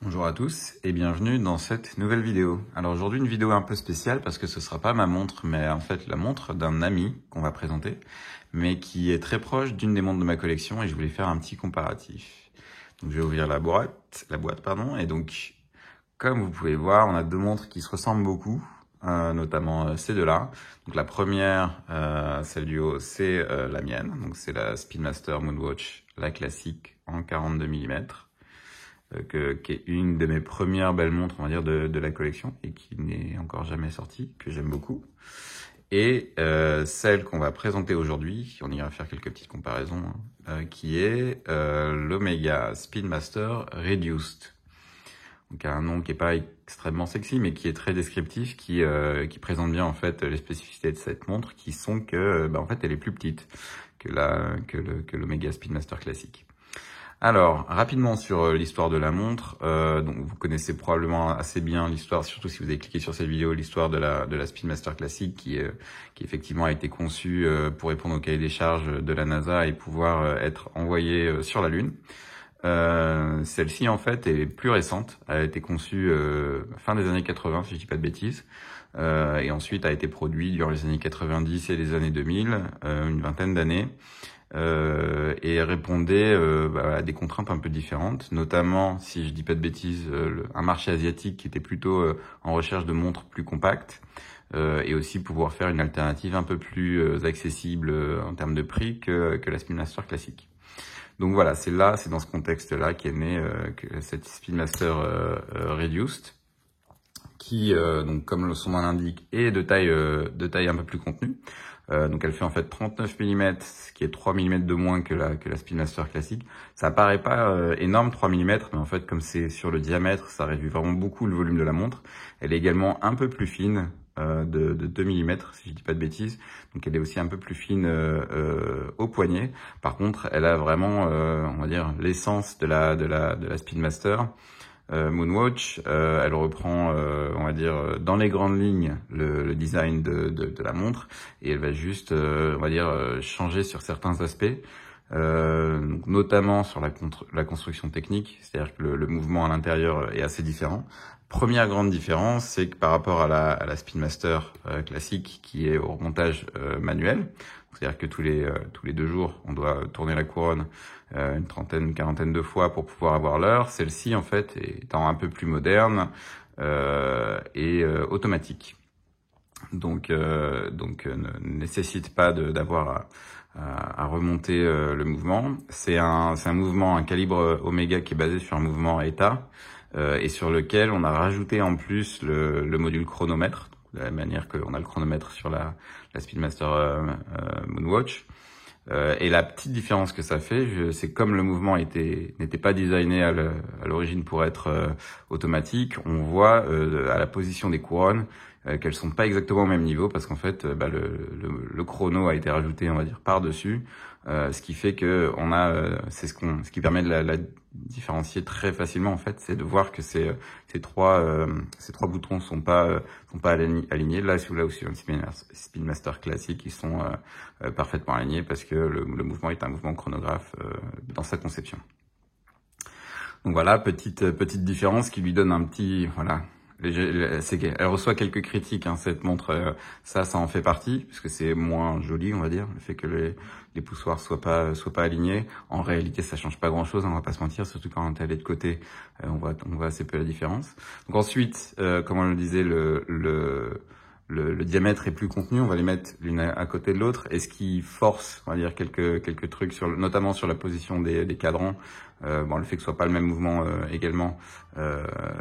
Bonjour à tous et bienvenue dans cette nouvelle vidéo. Alors aujourd'hui une vidéo un peu spéciale parce que ce sera pas ma montre mais en fait la montre d'un ami qu'on va présenter mais qui est très proche d'une des montres de ma collection et je voulais faire un petit comparatif. Donc je vais ouvrir la boîte pardon, et donc comme vous pouvez le voir on a deux montres qui se ressemblent beaucoup. Notamment ces deux-là. Donc la première, celle du haut, c'est la mienne. Donc c'est la Speedmaster Moonwatch, la classique en 42 mm. Qui est une de mes premières belles montres, on va dire, de la collection et qui n'est encore jamais sortie, que j'aime beaucoup. Et celle qu'on va présenter aujourd'hui, on ira faire quelques petites comparaisons, qui est l'Omega Speedmaster Reduced. Donc un nom qui est pas extrêmement sexy, mais qui est très descriptif, qui présente bien en fait les spécificités de cette montre, qui sont que, en fait, elle est plus petite que l'Omega Speedmaster classique. Alors, rapidement sur l'histoire de la montre, donc vous connaissez probablement assez bien l'histoire, surtout si vous avez cliqué sur cette vidéo, l'histoire de la Speedmaster classique qui effectivement a été conçue pour répondre au cahier des charges de la NASA et pouvoir être envoyée sur la Lune. Celle-ci en fait est plus récente, elle a été conçue fin des années 80 si je dis pas de bêtises, et ensuite a été produite durant les années 90 et les années 2000, une vingtaine d'années. Et répondait à des contraintes un peu différentes, notamment, si je dis pas de bêtises, un marché asiatique qui était plutôt en recherche de montres plus compactes, et aussi pouvoir faire une alternative un peu plus accessible en termes de prix que la Speedmaster classique. Donc voilà, c'est dans ce contexte-là qu'est née cette Speedmaster Reduced, qui, donc comme son nom l'indique, est de taille un peu plus contenue. Donc elle fait en fait 39 mm, ce qui est 3 mm de moins que la Speedmaster classique. Ça paraît pas énorme 3 mm, mais en fait comme c'est sur le diamètre, ça réduit vraiment beaucoup le volume de la montre. Elle est également un peu plus fine, de 2 mm si je dis pas de bêtises. Donc elle est aussi un peu plus fine au poignet. Par contre, elle a vraiment, on va dire, l'essence de la Speedmaster. Moonwatch, elle reprend, on va dire, dans les grandes lignes, le design de la montre, et elle va juste, on va dire, changer sur certains aspects, notamment sur la construction technique, c'est-à-dire que le mouvement à l'intérieur est assez différent. Première grande différence, c'est que par rapport à la Speedmaster classique, qui est au remontage manuel, c'est-à-dire que tous les 2 jours, on doit tourner la couronne une quarantaine de fois pour pouvoir avoir l'heure. Celle-ci, en fait, étant un peu plus moderne et automatique. Donc ne nécessite pas d'avoir à remonter le mouvement. C'est un mouvement, un calibre Omega qui est basé sur un mouvement ETA et sur lequel on a rajouté en plus le module chronomètre, de la même manière qu'on a le chronomètre sur la Speedmaster Moonwatch. Et la petite différence que ça fait, c'est comme le mouvement n'était pas designé à l'origine pour être automatique, on voit à la position des couronnes qu'elles sont pas exactement au même niveau parce qu'en fait le chrono a été rajouté, on va dire, par-dessus, ce qui fait que on a c'est ce qui permet de la différencier très facilement en fait, c'est de voir que ces trois boutons sont pas alignés. Là sur un Speedmaster classique, ils sont parfaitement alignés parce que le mouvement est un mouvement chronographe dans sa conception. Donc voilà, petite différence qui lui donne un petit, voilà. Elle reçoit quelques critiques, hein, cette montre, ça en fait partie, parce que c'est moins joli, on va dire, le fait que les poussoirs soient pas alignés. En réalité, ça change pas grand chose, hein, on va pas se mentir, surtout quand elle est de côté, on voit assez peu la différence. Donc ensuite, comme on le disait, le diamètre est plus contenu, on va les mettre l'une à côté de l'autre, et ce qui force, on va dire, quelques trucs notamment sur la position des cadrans. Le fait que ce soit pas le même mouvement également,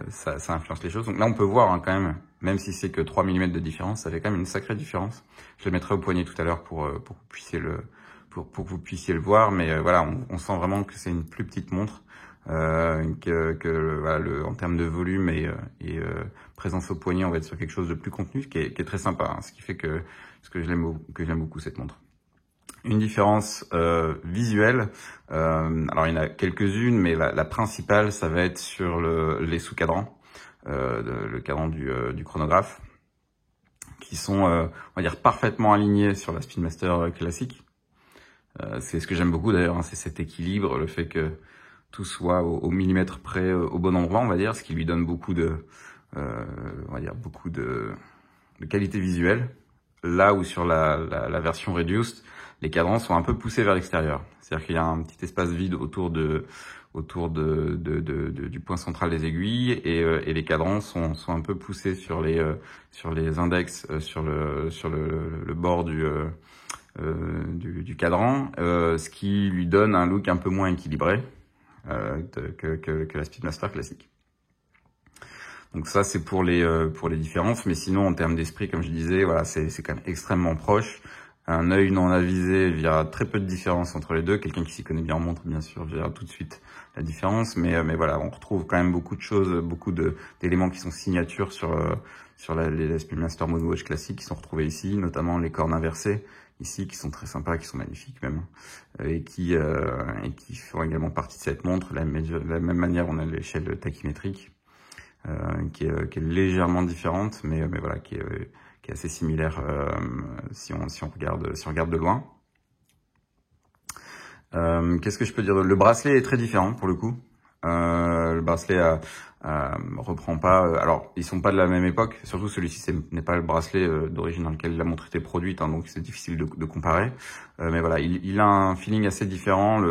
ça influence les choses. Donc là, on peut voir, hein, quand même si c'est que 3 mm de différence, ça fait quand même une sacrée différence. Je le mettrai au poignet tout à l'heure pour que vous puissiez le voir, mais voilà, on sent vraiment que c'est une plus petite montre, voilà, en termes de volume et présence au poignet, on va être sur quelque chose de plus contenu, qui est très sympa, hein, ce qui fait que j'aime beaucoup cette montre. Une différence visuelle, alors il y en a quelques-unes, mais la principale, ça va être sur les sous-cadrans, le cadran du chronographe, qui sont, on va dire, parfaitement alignés sur la Speedmaster classique. C'est ce que j'aime beaucoup d'ailleurs, hein, c'est cet équilibre, le fait que tout soit au millimètre près, au bon endroit, on va dire, ce qui lui donne beaucoup de, on va dire beaucoup de qualité visuelle. Là où sur la version Reduced, les cadrans sont un peu poussés vers l'extérieur. C'est-à-dire qu'il y a un petit espace vide autour du point central des aiguilles et les cadrans sont un peu poussés sur les index, sur le bord du cadran, ce qui lui donne un look un peu moins équilibré que la Speedmaster classique. Donc ça, c'est pour les différences, mais sinon, en termes d'esprit, comme je disais, voilà, c'est quand même extrêmement proche. Un œil non avisé verra très peu de différence entre les deux. Quelqu'un qui s'y connaît bien en montre, bien sûr, verra tout de suite la différence. Mais voilà, on retrouve quand même beaucoup de choses, beaucoup d'éléments qui sont signatures sur les Speedmaster Moonwatch classiques qui sont retrouvés ici, notamment les cornes inversées ici, qui sont très sympas, qui sont magnifiques même, et qui font également partie de cette montre. De la même manière, on a l'échelle tachymétrique. Qui est légèrement différente, mais voilà, qui est assez similaire si on regarde de loin. Qu'est-ce que je peux dire? Le bracelet est très différent pour le coup. Le bracelet reprend pas. Alors, ils sont pas de la même époque. Surtout celui-ci n'est pas le bracelet d'origine dans lequel la montre était produite, hein, donc c'est difficile de comparer. Mais voilà, il a un feeling assez différent.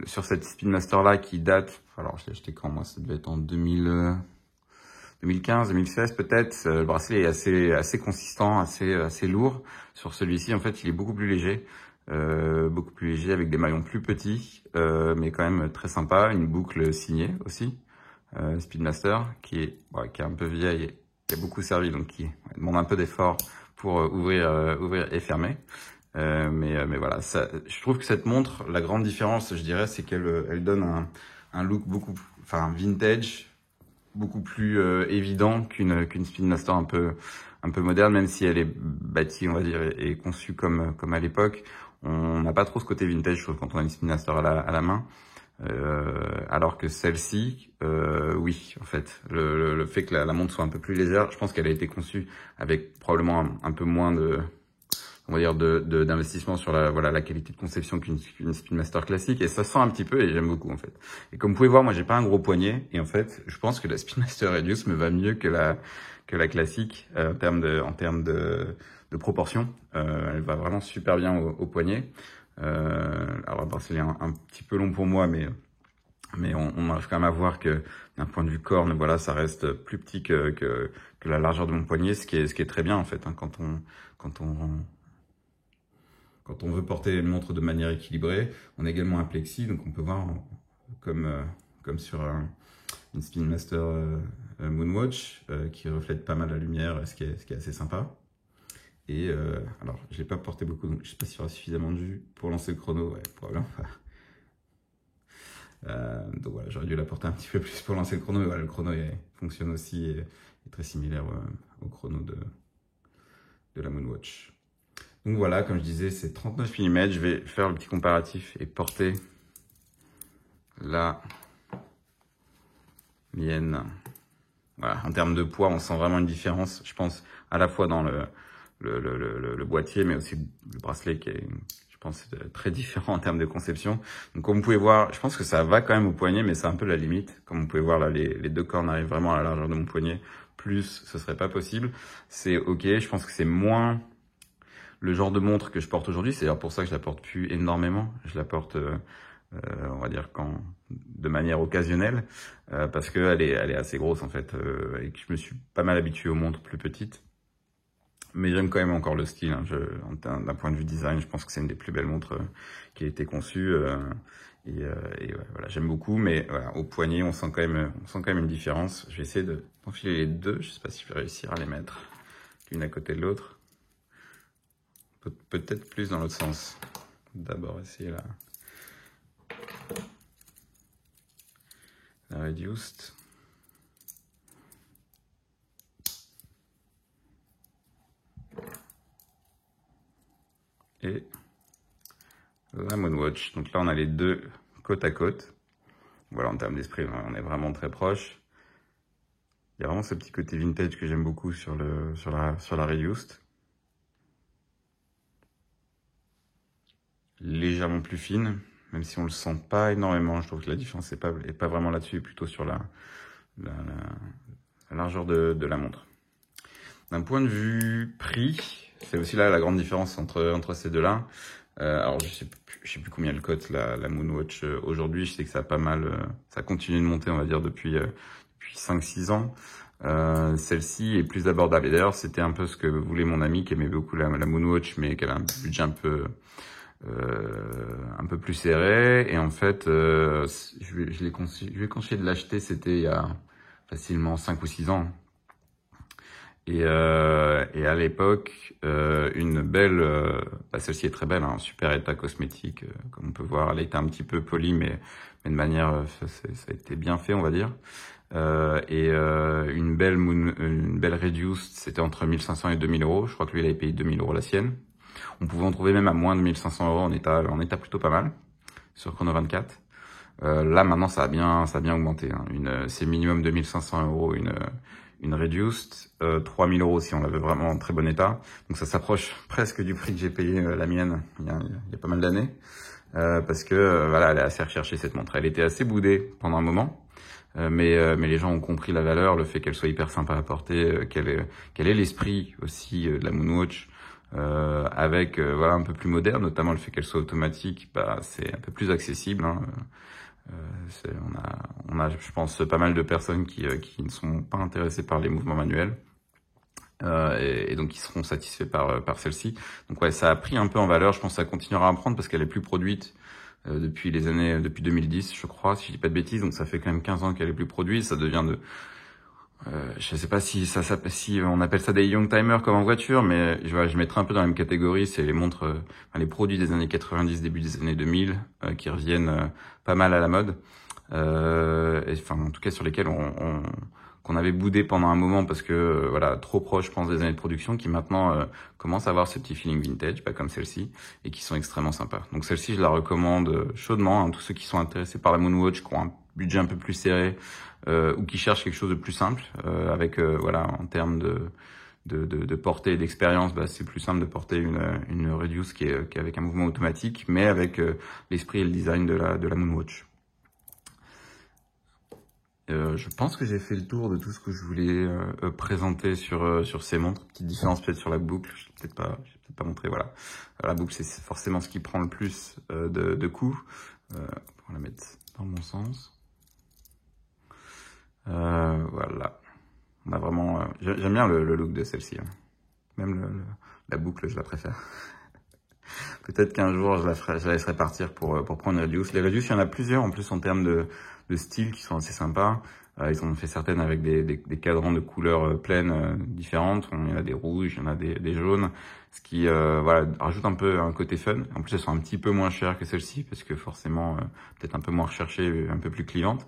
Sur cette Speedmaster là qui date, alors je l'ai acheté quand moi, ça devait être en 2015, 2016 peut-être. Le bracelet est assez consistant, assez lourd. Sur celui-ci, en fait, il est beaucoup plus léger avec des maillons plus petits, mais quand même très sympa. Une boucle signée aussi, Speedmaster, qui est un peu vieille et qui a beaucoup servi, donc qui demande un peu d'effort pour ouvrir et fermer. Mais voilà, je trouve que cette montre, la grande différence, je dirais, c'est qu'elle donne un look vintage, beaucoup plus évident qu'une Speedmaster un peu moderne, même si elle est bâtie, on va dire, et conçue comme à l'époque. On n'a pas trop ce côté vintage, je trouve, quand on a une Speedmaster à la main. Alors que celle-ci, oui, en fait, le fait que la montre soit un peu plus légère, je pense qu'elle a été conçue avec probablement un peu moins on va dire d'investissement sur la qualité de conception qu'une Speedmaster classique, et ça se sent un petit peu, et j'aime beaucoup en fait. Et comme vous pouvez voir, moi j'ai pas un gros poignet, et en fait je pense que la Speedmaster Reduced me va mieux que la classique en termes de proportion. Elle va vraiment super bien au poignet. Alors le bracelet est un petit peu long pour moi, mais on arrive quand même à voir que d'un point de vue corne, voilà, ça reste plus petit que la largeur de mon poignet, ce qui est très bien en fait, hein, quand on veut porter une montre de manière équilibrée. On a également un plexi, donc on peut voir comme sur une Speedmaster Moonwatch qui reflète pas mal la lumière, ce qui est assez sympa. Et alors, je l'ai pas porté beaucoup, donc je sais pas s'il y aura suffisamment de vue pour lancer le chrono, ouais, probablement pas. Donc voilà, j'aurais dû la porter un petit peu plus pour lancer le chrono, mais voilà, le chrono fonctionne aussi et est très similaire au chrono de la Moonwatch. Donc voilà, comme je disais, c'est 39 mm. Je vais faire le petit comparatif et porter la mienne. Voilà, en termes de poids, on sent vraiment une différence, je pense, à la fois dans le boîtier, mais aussi le bracelet qui est, je pense, très différent en termes de conception. Donc comme vous pouvez voir, je pense que ça va quand même au poignet, mais c'est un peu la limite. Comme vous pouvez voir là, les deux cornes arrivent vraiment à la largeur de mon poignet. Plus, ce serait pas possible. C'est ok, je pense que c'est moins le genre de montre que je porte aujourd'hui. C'est d'ailleurs pour ça que je la porte plus énormément. Je la porte, on va dire, de manière occasionnelle, parce qu'elle est assez grosse en fait, et que je me suis pas mal habitué aux montres plus petites. Mais j'aime quand même encore le style, hein. D'un point de vue design, je pense que c'est une des plus belles montres qui a été conçue. Et ouais, voilà, j'aime beaucoup, mais voilà, au poignet, on sent quand même une différence. Je vais essayer d'enfiler les deux. Je sais pas si je vais réussir à les mettre l'une à côté de l'autre. Peut-être plus dans l'autre sens. D'abord essayer la Reduced. Et la Moonwatch. Donc là, on a les deux côte à côte. Voilà, en termes d'esprit, on est vraiment très proches. Il y a vraiment ce petit côté vintage que j'aime beaucoup sur la Reduced. Légèrement plus fine, même si on le sent pas énormément. Je trouve que la différence est pas vraiment là-dessus, plutôt sur la largeur de la montre. D'un point de vue prix, c'est aussi là la grande différence entre ces deux-là. Alors je sais plus combien elle cote la Moonwatch aujourd'hui. Je sais que ça a pas mal, ça continue de monter, on va dire depuis 5-6 ans. Celle-ci est plus abordable. Et d'ailleurs, c'était un peu ce que voulait mon ami qui aimait beaucoup la Moonwatch, mais qui avait un budget un peu plus serré. Et en fait, je lui ai conseillé de l'acheter. C'était il y a facilement 5 ou 6 ans. Et à l'époque, une belle, celle-ci est très belle, hein, super état cosmétique, comme on peut voir, elle a été un petit peu polie, mais de manière, ça a été bien fait, on va dire. Une belle reduced, c'était entre 1500 et 2000 euros. Je crois que lui, il avait payé 2000 euros la sienne. On pouvait en trouver même à moins de 1500 euros en état plutôt pas mal sur Chrono 24. Là, maintenant, ça a bien augmenté, hein. C'est minimum 2500 euros une reduced, 3000 euros si on l'avait vraiment en très bon état. Donc ça s'approche presque du prix que j'ai payé la mienne il y a pas mal d'années. Parce que voilà, elle est assez recherchée cette montre. Elle était assez boudée pendant un moment. Mais les gens ont compris la valeur, le fait qu'elle soit hyper sympa à porter, qu'elle ait l'esprit aussi de la Moonwatch, avec voilà, un peu plus moderne, notamment le fait qu'elle soit automatique, c'est un peu plus accessible, hein. On a, je pense, pas mal de personnes qui ne sont pas intéressées par les mouvements manuels. Et donc qui seront satisfaits par celle-ci. Donc ouais, ça a pris un peu en valeur, je pense que ça continuera à prendre parce qu'elle est plus produite depuis 2010, je crois, si je dis pas de bêtises. Donc ça fait quand même 15 ans qu'elle est plus produite, ça devient je sais pas si si on appelle ça des young timers comme en voiture, mais je mettrais un peu dans la même catégorie. C'est les montres, les produits des années 90, début des années 2000, qui reviennent pas mal à la mode. En tout cas sur lesquels qu'on avait boudé pendant un moment parce que voilà, trop proche, je pense, des années de production, qui maintenant commencent à avoir ce petit feeling vintage, pas comme celle-ci, et qui sont extrêmement sympas. Donc celle-ci, je la recommande chaudement, hein, tous ceux qui sont intéressés par la Moonwatch, qui ont un budget un peu plus serré, ou qui cherchent quelque chose de plus simple, avec voilà, en termes de portée et d'expérience, c'est plus simple de porter une Reduce qui est avec un mouvement automatique, mais avec l'esprit et le design de la Moonwatch. Je pense que j'ai fait le tour de tout ce que je voulais présenter sur ces montres. Petite différence peut-être sur la boucle, je vais peut-être pas montrer. Voilà, la boucle c'est forcément ce qui prend le plus de coups. On va la mettre dans le bon sens. Voilà, on a vraiment. J'aime bien le look de celle-ci, hein. Même la boucle, je la préfère. Peut-être qu'un jour, je la laisserai partir pour prendre une Reduce. Les Reduce, il y en a plusieurs en plus en termes de style qui sont assez sympas. Ils ont fait certaines avec des cadrans de couleurs pleines différentes. Il y en a des rouges, il y en a des jaunes, ce qui voilà, rajoute un peu un côté fun. En plus, elles sont un petit peu moins chères que celles-ci parce que forcément, peut-être un peu moins recherchées, un peu plus clivantes.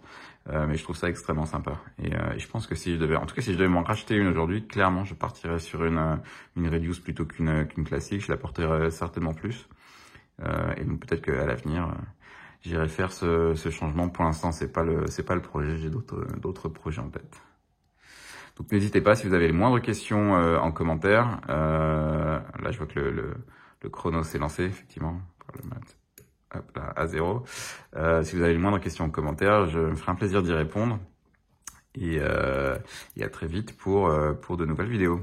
Mais je trouve ça extrêmement sympa. Et je pense que si je devais m'en racheter une aujourd'hui, clairement, je partirais sur une Reduce plutôt qu'une classique. Je la porterais certainement plus. Et donc peut-être qu'à l'avenir, j'irai faire ce changement. Pour l'instant, c'est pas le projet. J'ai d'autres projets en tête. Donc n'hésitez pas si vous avez les moindres questions en commentaire. Là, je vois que le chrono s'est lancé effectivement. Pour le mat. Hop là, à 0. Si vous avez les moindres questions en commentaire, je me ferai un plaisir d'y répondre. Et à très vite pour de nouvelles vidéos.